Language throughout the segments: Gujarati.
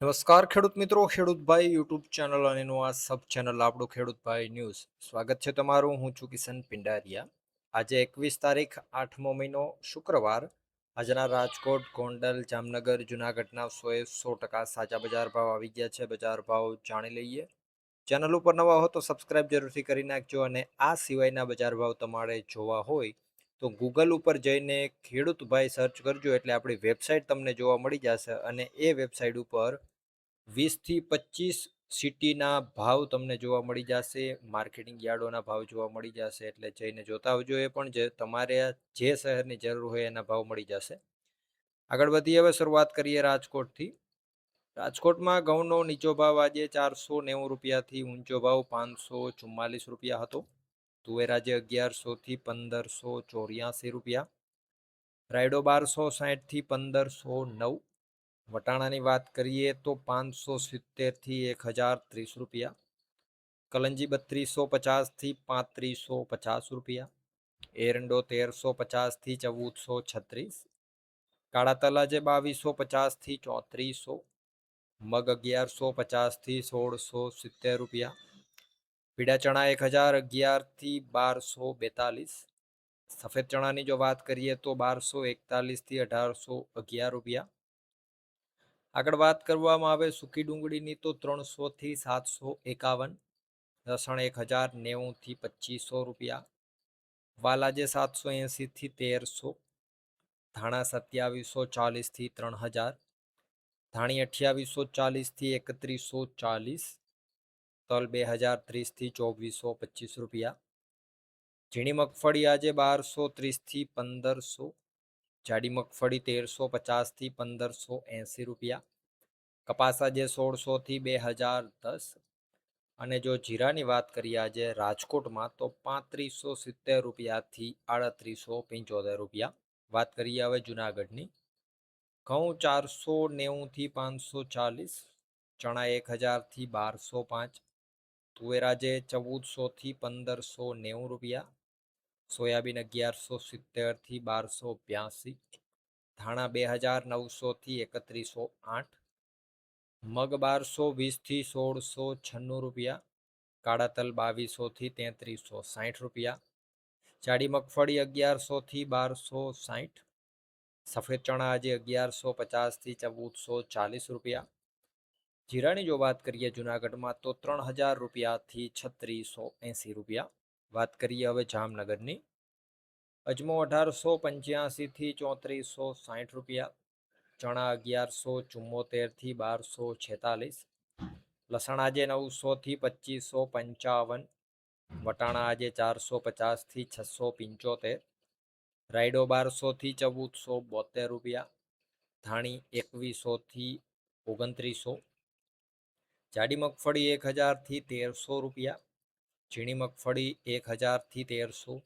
નમસ્કાર ખેડૂત મિત્રો, ખેડૂતભાઈ યુટ્યુબ ચેનલ અને એનું આ સબ ચેનલ આપણું ખેડૂતભાઈ ન્યૂઝ. સ્વાગત છે તમારું. હું છું કિશન પિંડારિયા. આજે 21 તારીખ 8મો મહિનો શુક્રવાર. આજના રાજકોટ, ગોંડલ, જામનગર, જુનાગઢના 100% સાચા બજાર ભાવ આવી ગયા છે. બજાર ભાવ જાણી લઈએ. ચેનલ ઉપર નવા હો તો સબસ્ક્રાઇબ જરૂરથી કરી નાખજો. અને આ સિવાયના બજાર ભાવ તમારે જોવા હોય તો ગૂગલ ઉપર જઈને ખેડૂતભાઈ સર્ચ કરજો એટલે આપણી વેબસાઇટ તમને જોવા મળી જશે. અને એ વેબસાઇટ ઉપર 20 થી 25 સિટીના ભાવ તમને જોવા મળી જશે. માર્કેટિંગ યાર્ડોના ભાવ જોવા મળી જશે, એટલે જઈને જોતા આવજો. એ પણ જે તમારે જે શહેરની જરૂર હોય એના ભાવ મળી જશે. આગળ વધીએ. હવે શરૂઆત કરીએ રાજકોટથી. રાજકોટમાં ઘઉંનો નીચો ભાવ આજે 490 રૂપિયાથી ઊંચો ભાવ 544 રૂપિયા હતો. તુવેર આજે 1100 થી 1584 રૂપિયા. રાયડો 1260 થી 1509. વટાણાની વાત કરીએ તો 570 થી 1030 રૂપિયા. કલંજી 3250 થી 3550 રૂપિયા. એરંડો 1350 થી 1436. કાળા તલ આજે 2250 થી 3400. મગ 1150 થી 1670 રૂપિયા. પીળા ચણા 1011 થી 1242. સફેદ ચણાની જો વાત કરીએ તો 1241 થી 1811 રૂપિયા. આગળ વાત કરવામાં આવે સૂકી ડુંગળીની તો 300 થી 751. લસણ 1090 થી 2500 રૂપિયા. વાલ આજે 780 થી 1300. ધાણા 2740 થી 3000. ધાણી 2840 થી 3140. તલ 2030 થી 2425 રૂપિયા. ઝીણી મગફળી આજે 1230 થી 1500. જાડી મગફળી 1350 થી 1580 રૂપિયા. કપાસ આજે 1600 થી 2010. અને જો જીરાની વાત કરીએ આજે રાજકોટમાં તો 3570 રૂપિયાથી 3875 રૂપિયા. વાત કરીએ હવે જુનાગઢની. ઘઉં 490 થી 540. ચણા 1000 થી 1205. તુવેર આજે 1400 થી 1590 રૂપિયા. સોયાબીન 1170 થી 1282. ધાણા 2900 થી 3108. મગ 1220 થી 1696 રૂપિયા. કાળા તલ 2200 થી 3360 રૂપિયા. જાડી મગફળી 1100 થી 1260. સફેદ ચણા આજે 1150 થી 1440 રૂપિયા. જીરાની જો વાત કરીએ જુનાગઢમાં તો 3000 રૂપિયાથી 3680 રૂપિયા. વાત કરીએ હવે જામનગરની. અજમો 1885 થી 3460 રૂપિયા. ચણા 1174 થી 1246. લસણ આજે 900 થી 2555. વટાણા આજે 450 થી 675. રાયડો 1200 થી 1472 રૂપિયા. ધાણી 2100 થી 2900. જાડી મગફળી 1000 થી 1300 રૂપિયા. ઝીણી મગફળી 1000 થી 1300.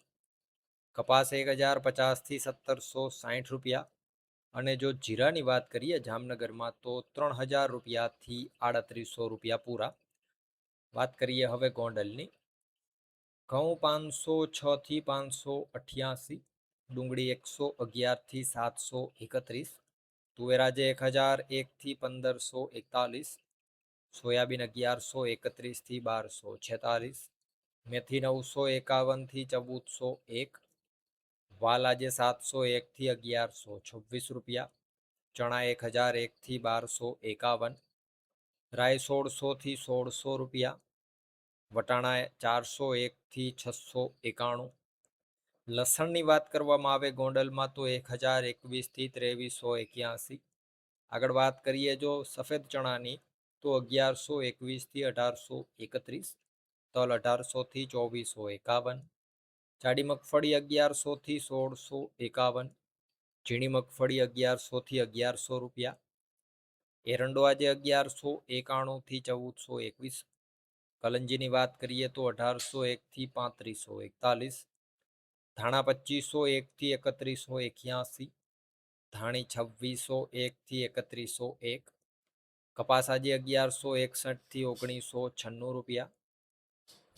કપાસ 1050 થી 1760 રૂપિયા. અને જો જીરાની વાત કરીએ જામનગરમાં તો 3000 રૂપિયાથી 3800 રૂપિયા પૂરા. વાત કરીએ હવે ગોંડલની. ઘઉં 506 થી 588. ડુંગળી 111 થી 731. તુવેર આજે 1001 થી 1541. સોયાબીન 1131 થી 1246. મેથી 951 થી 1401. વાલ આજે 701 થી 1126 રૂપિયા. ચણા 1001 થી 1251. રાય 1600 થી 1600 રૂપિયા. વટાણા 401 થી 691. લસણની વાત કરવામાં આવે ગોંડલમાં તો 1021 થી 2381. આગળ વાત કરીએ જો સફેદ ચણાની તો 1121 થી 1831. તલ 1800 થી 2451. જાડી મગફળી 1100 થી 1651. ઝીણી મગફળી 1100 થી 1100 રૂપિયા. એરંડો આજે 1191 થી 1421. કલંજીની વાત કરીએ તો 1801 થી 3541. ધાણા 2501 થી 3181. ધાણી 2601 થી 3101. કપાસ આજે 1161 થી 1996 રૂપિયા.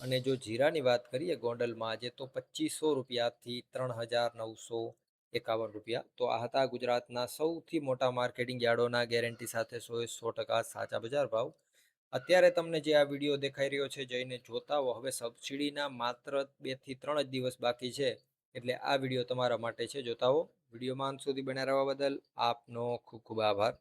અને જો જીરાની વાત કરીએ ગોંડલમાં આજે તો 2500 રૂપિયાથી 3900 રૂપિયા. તો આ હતા ગુજરાતના સૌથી મોટા માર્કેટિંગ યાર્ડોના ગેરંટી સાથે 100% સાચા બજાર ભાવ. અત્યારે તમને જે આ વિડીયો દેખાઈ રહ્યો છે જઈને જોતા હો. હવે સબસિડીના માત્ર 2 થી 3 જ દિવસ બાકી છે, એટલે આ વિડીયો તમારા માટે છે. જોતા હો. વિડીયોમાં અંત સુધી બન્યા રહેવા બદલ આપનો ખૂબ ખૂબ આભાર.